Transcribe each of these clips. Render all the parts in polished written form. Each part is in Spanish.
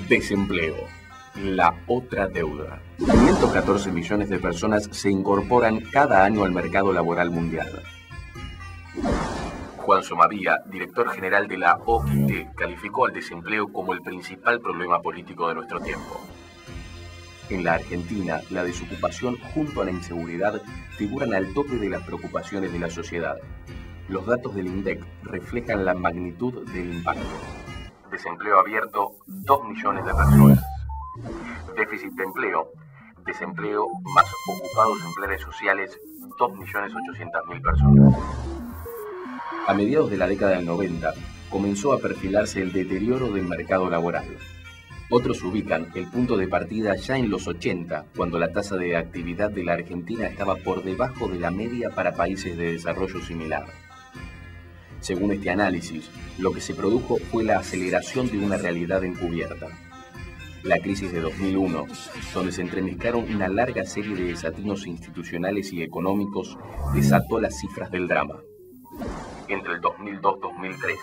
Desempleo, la otra deuda. 514 millones de personas se incorporan cada año al mercado laboral mundial. Juan Somavía, director general de la OIT, calificó al desempleo como el principal problema político de nuestro tiempo. En la Argentina, la desocupación junto a la inseguridad figuran al tope de las preocupaciones de la sociedad. Los datos del INDEC reflejan la magnitud del impacto. Desempleo abierto, 2 millones de personas. Déficit de empleo, desempleo más ocupados en planes sociales, 2.800.000 personas. A mediados de la década del 90, comenzó a perfilarse el deterioro del mercado laboral. Otros ubican el punto de partida ya en los 80, cuando la tasa de actividad de la Argentina estaba por debajo de la media para países de desarrollo similar. Según este análisis, lo que se produjo fue la aceleración de una realidad encubierta. La crisis de 2001, donde se entremezclaron una larga serie de desatinos institucionales y económicos, desató las cifras del drama. Entre el 2002-2003,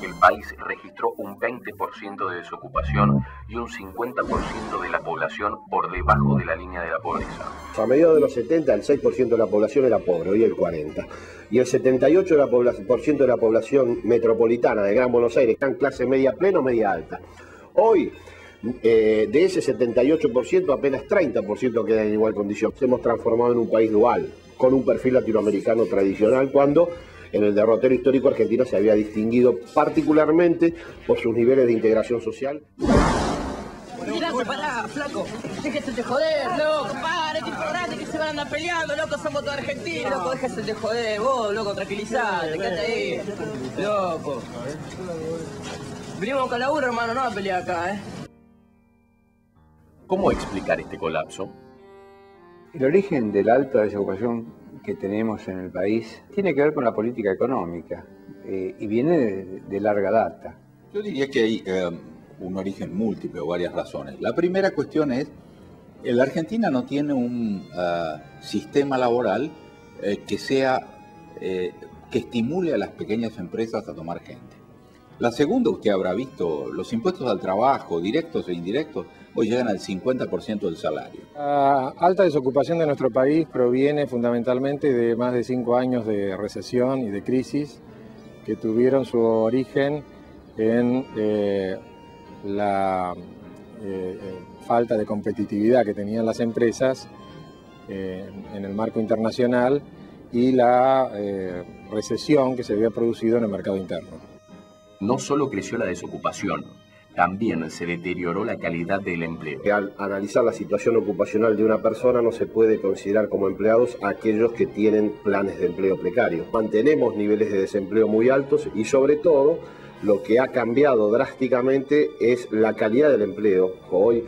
el país registró un 20% de desocupación y un 50% de la población por debajo de la línea de la pobreza. A mediados de los 70, el 6% de la población era pobre, hoy el 40%. Y el 78% de la población metropolitana de Gran Buenos Aires está en clase media plena o media alta. Hoy, de ese 78%, apenas 30% queda en igual condición. Nos hemos transformado en un país dual, con un perfil latinoamericano tradicional, cuando en el derrotero histórico Argentina se había distinguido particularmente por sus niveles de integración social. Gracias, pará, flaco. Déjese de joder, loco, para, que importante que se van a andar peleando, loco, somos todos argentinos, loco, déjese de joder, vos, loco, tranquilizate, quédate ahí, loco. Venimos con laburo, hermano, no a pelear acá, ¿Cómo explicar este colapso? El origen de la alta desocupación que tenemos en el país tiene que ver con la política económica y viene de larga data. Yo diría que hay un origen múltiple o varias razones. La primera cuestión es, la Argentina no tiene un sistema laboral que estimule a las pequeñas empresas a tomar gente. La segunda, usted habrá visto, los impuestos al trabajo, directos e indirectos, hoy llegan al 50% del salario. La alta desocupación de nuestro país proviene fundamentalmente de más de 5 años de recesión y de crisis que tuvieron su origen en la falta de competitividad que tenían las empresas en el marco internacional y la recesión que se había producido en el mercado interno. No solo creció la desocupación, también se deterioró la calidad del empleo. Al analizar la situación ocupacional de una persona no se puede considerar como empleados a aquellos que tienen planes de empleo precarios. Mantenemos niveles de desempleo muy altos y sobre todo lo que ha cambiado drásticamente es la calidad del empleo. Hoy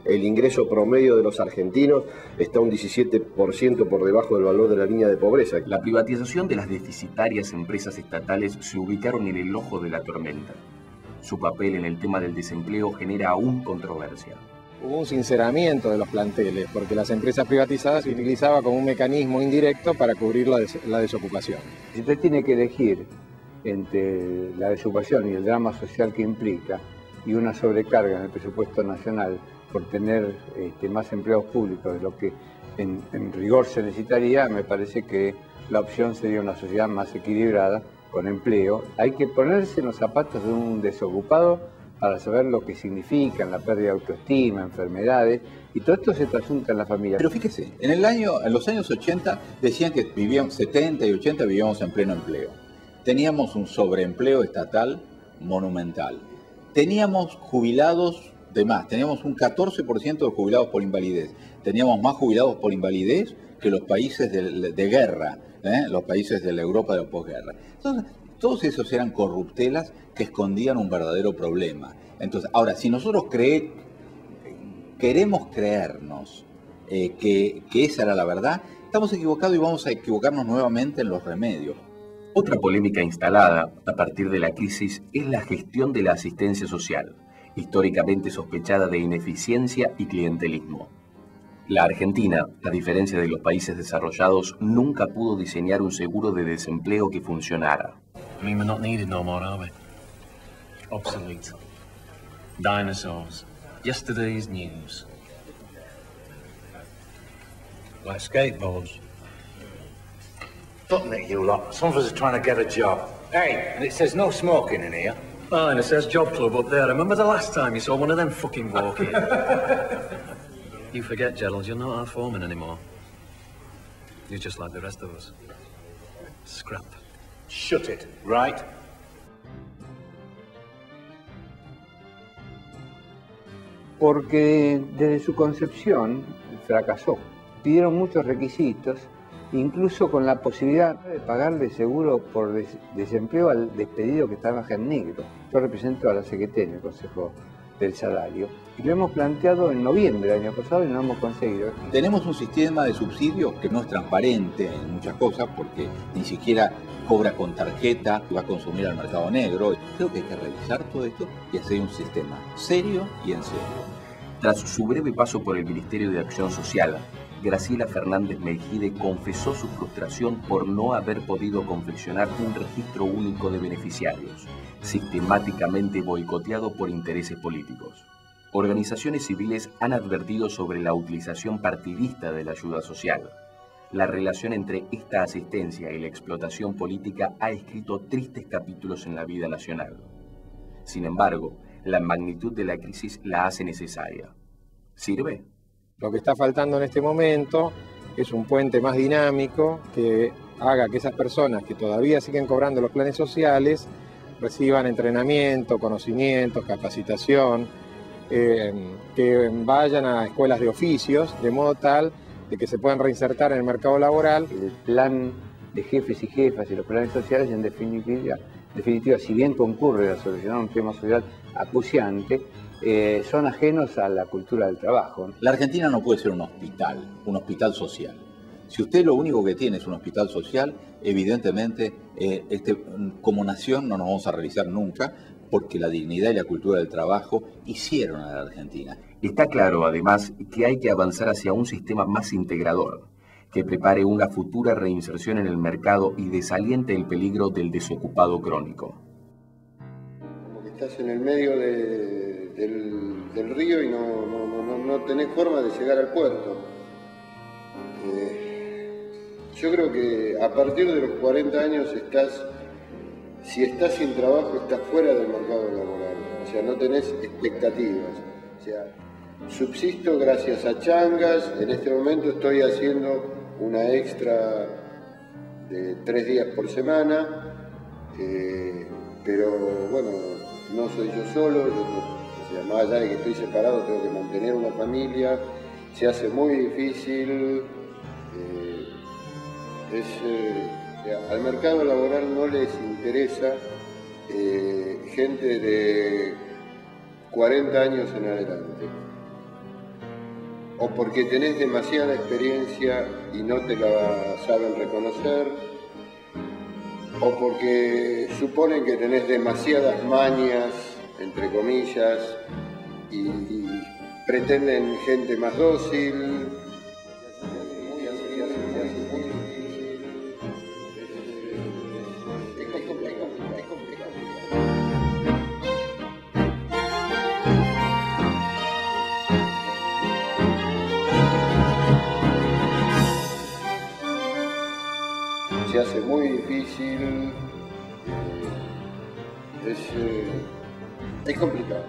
el ingreso promedio de los argentinos está un 17% por debajo del valor de la línea de pobreza. La privatización de las deficitarias empresas estatales se ubicaron en el ojo de la tormenta. Su papel en el tema del desempleo genera aún controversia. Hubo un sinceramiento de los planteles porque las empresas privatizadas se utilizaban como un mecanismo indirecto para cubrir la desocupación. Si usted tiene que elegir entre la desocupación y el drama social que implica y una sobrecarga en el presupuesto nacional por tener más empleados públicos de lo que en rigor se necesitaría, me parece que la opción sería una sociedad más equilibrada, con empleo. Hay que ponerse en los zapatos de un desocupado para saber lo que significan la pérdida de autoestima, enfermedades, y todo esto se trasunta en la familia. Pero fíjese, en los años 80 decían que vivíamos, 70 y 80 vivíamos en pleno empleo. Teníamos un sobreempleo estatal monumental. Teníamos jubilados de más, teníamos un 14% de jubilados por invalidez. Teníamos más jubilados por invalidez que los países de guerra, los países de la Europa de la posguerra. Entonces, todos esos eran corruptelas que escondían un verdadero problema. Entonces, ahora, si nosotros queremos creernos que esa era la verdad, estamos equivocados y vamos a equivocarnos nuevamente en los remedios. Otra polémica instalada a partir de la crisis es la gestión de la asistencia social, históricamente sospechada de ineficiencia y clientelismo. La Argentina, a diferencia de los países desarrollados, nunca pudo diseñar un seguro de desempleo que funcionara. I mean, we're not needed no more, are we? Obsolete. Dinosaurs. Yesterday's news. Like skateboards. Fucking it, you lot. Some of us are trying to get a job. Hey, and it says no smoking in here. Oh, and it says job club up there. Remember the last time you saw one of them fucking walk in? You forget, Gerald, you're not our foreman anymore. You're just like the rest of us. Scrap. Shut it, right? Porque desde su concepción fracasó. Pidieron muchos requisitos, incluso con la posibilidad de pagarle seguro por desempleo al despedido que trabaja en negro. Yo represento a la CGT en el Consejo del Salario y lo hemos planteado en noviembre del año pasado y no lo hemos conseguido. Tenemos un sistema de subsidios que no es transparente en muchas cosas porque ni siquiera cobra con tarjeta y va a consumir al mercado negro. Creo que hay que revisar todo esto y hacer un sistema serio y en serio. Tras su breve paso por el Ministerio de Acción Social, Graciela Fernández Meijide confesó su frustración por no haber podido confeccionar un registro único de beneficiarios, sistemáticamente boicoteado por intereses políticos. Organizaciones civiles han advertido sobre la utilización partidista de la ayuda social. La relación entre esta asistencia y la explotación política ha escrito tristes capítulos en la vida nacional. Sin embargo, la magnitud de la crisis la hace necesaria. ¿Sirve? Lo que está faltando en este momento es un puente más dinámico que haga que esas personas que todavía siguen cobrando los planes sociales reciban entrenamiento, conocimientos, capacitación, que vayan a escuelas de oficios, de modo tal de que se puedan reinsertar en el mercado laboral. El plan de jefes y jefas y los planes sociales, en definitiva, si bien concurre a solucionar un tema social acuciante, son ajenos a la cultura del trabajo. La Argentina no puede ser un hospital social. Si usted lo único que tiene es un hospital social, evidentemente como nación no nos vamos a realizar nunca, porque la dignidad y la cultura del trabajo hicieron a la Argentina. Está claro, además, que hay que avanzar hacia un sistema más integrador, que prepare una futura reinserción en el mercado y desaliente el peligro del desocupado crónico. Como que estás en el medio del río y no tenés forma de llegar al puerto. Yo creo que a partir de los 40 años si estás sin trabajo, estás fuera del mercado laboral. O sea, no tenés expectativas. O sea, subsisto gracias a changas. En este momento estoy haciendo una extra de 3 días por semana. Pero bueno, no soy yo solo. O sea, más allá de que estoy separado, tengo que mantener una familia. Se hace muy difícil. Al mercado laboral no les interesa gente de 40 años en adelante. O porque tenés demasiada experiencia y no te la saben reconocer, o porque suponen que tenés demasiadas mañas, entre comillas, y pretenden gente más dócil. Se hace muy difícil, es complicado.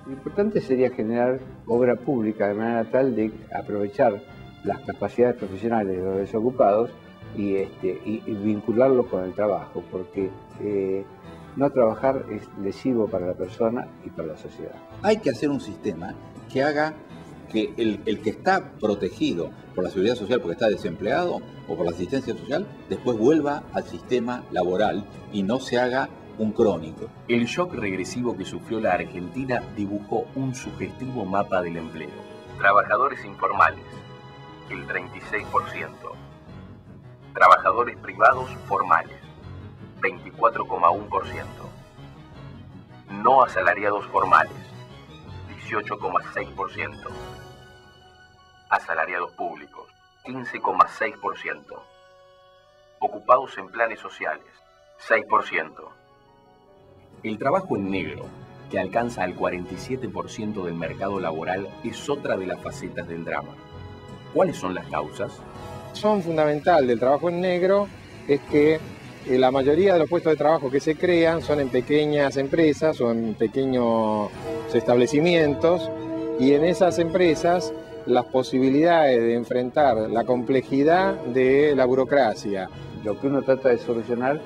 Lo importante sería generar obra pública de manera tal de aprovechar las capacidades profesionales de los desocupados y vincularlos con el trabajo, porque no trabajar es lesivo para la persona y para la sociedad. Hay que hacer un sistema que haga que el que está protegido por la seguridad social porque está desempleado o por la asistencia social, después vuelva al sistema laboral y no se haga un crónico. El shock regresivo que sufrió la Argentina dibujó un sugestivo mapa del empleo. Trabajadores informales, el 36%. Trabajadores privados formales, 24,1%. No asalariados formales, 18,6%. Asalariados públicos, 15,6%. Ocupados en planes sociales, 6%. El trabajo en negro, que alcanza al 47% del mercado laboral, es otra de las facetas del drama. ¿Cuáles son las causas? La razón fundamental del trabajo en negro es que la mayoría de los puestos de trabajo que se crean son en pequeñas empresas o en pequeños establecimientos, y en esas empresas las posibilidades de enfrentar la complejidad de la burocracia. Lo que uno trata de solucionar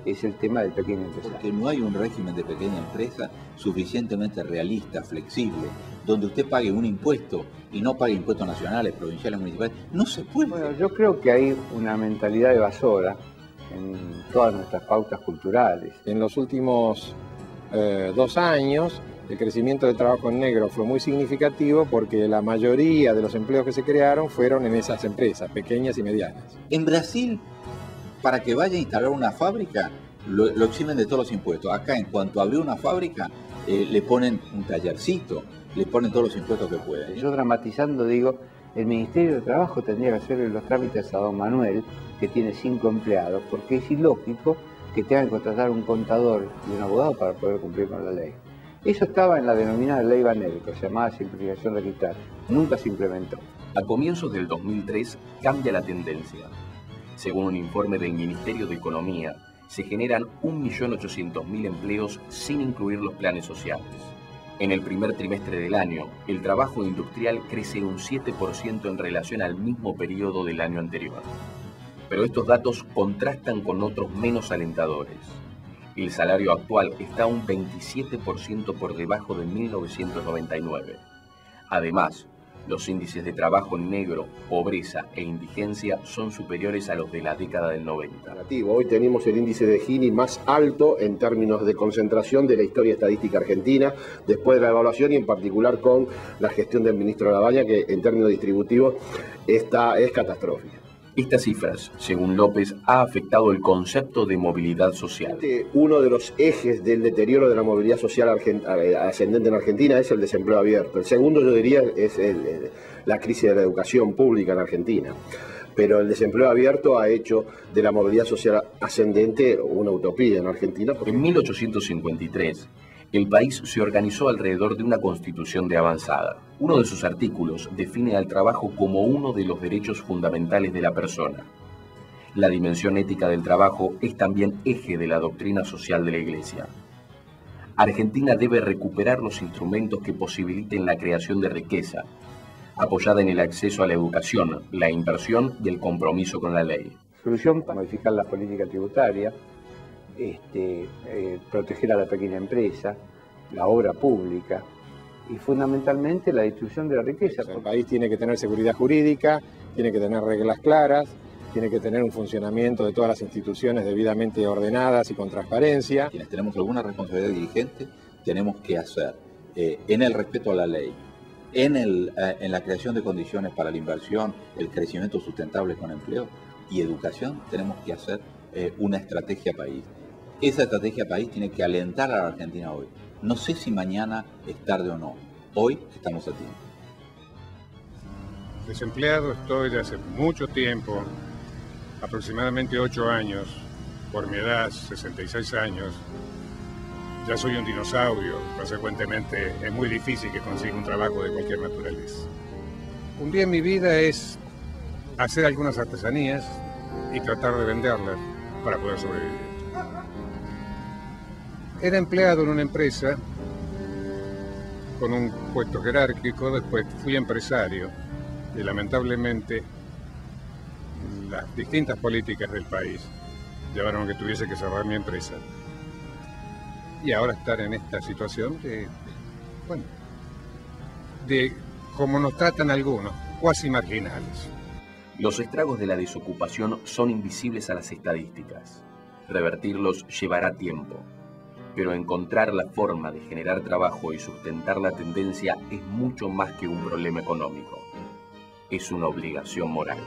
es el tema del pequeño empresario. Porque no hay un régimen de pequeña empresa suficientemente realista, flexible, donde usted pague un impuesto y no pague impuestos nacionales, provinciales, municipales. No se puede. Bueno, yo creo que hay una mentalidad evasora en todas nuestras pautas culturales. En los últimos 2 años, el crecimiento del trabajo en negro fue muy significativo porque la mayoría de los empleos que se crearon fueron en esas empresas, pequeñas y medianas. En Brasil, para que vaya a instalar una fábrica, lo eximen de todos los impuestos. Acá, en cuanto abrió una fábrica, le ponen un tallercito, le ponen todos los impuestos que pueden. Yo dramatizando digo, el Ministerio de Trabajo tendría que hacerle los trámites a don Manuel, que tiene 5 empleados, porque es ilógico que tenga que contratar un contador y un abogado para poder cumplir con la ley. Eso estaba en la denominada ley Banel, que se llamaba simplificación registral. Nunca se implementó. A comienzos del 2003 cambia la tendencia. Según un informe del Ministerio de Economía, se generan 1.800.000 empleos sin incluir los planes sociales. En el primer trimestre del año, el trabajo industrial crece un 7% en relación al mismo periodo del año anterior. Pero estos datos contrastan con otros menos alentadores. El salario actual está un 27% por debajo de 1999. Además, los índices de trabajo en negro, pobreza e indigencia son superiores a los de la década del 90. Hoy tenemos el índice de Gini más alto en términos de concentración de la historia estadística argentina, después de la evaluación y en particular con la gestión del ministro Lavagna, que en términos distributivos es catastrófica. Estas cifras, según López, ha afectado el concepto de movilidad social. Uno de los ejes del deterioro de la movilidad social ascendente en Argentina es el desempleo abierto. El segundo, yo diría, es la crisis de la educación pública en Argentina. Pero el desempleo abierto ha hecho de la movilidad social ascendente una utopía en Argentina. En 1853, el país se organizó alrededor de una constitución de avanzada. Uno de sus artículos define al trabajo como uno de los derechos fundamentales de la persona. La dimensión ética del trabajo es también eje de la doctrina social de la Iglesia. Argentina debe recuperar los instrumentos que posibiliten la creación de riqueza, apoyada en el acceso a la educación, la inversión y el compromiso con la ley. Solución para modificar la política tributaria, proteger a la pequeña empresa, la obra pública y fundamentalmente la distribución de la riqueza. El país tiene que tener seguridad jurídica, tiene que tener reglas claras, tiene que tener un funcionamiento de todas las instituciones debidamente ordenadas y con transparencia. Quienes tenemos alguna responsabilidad dirigente tenemos que hacer en el respeto a la ley, en la creación de condiciones para la inversión, el crecimiento sustentable con empleo y educación, tenemos que hacer una estrategia país. Esa estrategia país tiene que alentar a la Argentina hoy. No sé si mañana es tarde o no. Hoy estamos a tiempo. Desempleado estoy de hace mucho tiempo, aproximadamente 8 años. Por mi edad, 66 años. Ya soy un dinosaurio. Consecuentemente, es muy difícil que consiga un trabajo de cualquier naturaleza. Un día en mi vida es hacer algunas artesanías y tratar de venderlas para poder sobrevivir. Era empleado en una empresa con un puesto jerárquico, después fui empresario y lamentablemente las distintas políticas del país llevaron a que tuviese que cerrar mi empresa. Y ahora estar en esta situación de como nos tratan algunos, cuasi marginales. Los estragos de la desocupación son invisibles a las estadísticas. Revertirlos llevará tiempo. Pero encontrar la forma de generar trabajo y sustentar la tendencia es mucho más que un problema económico. Es una obligación moral.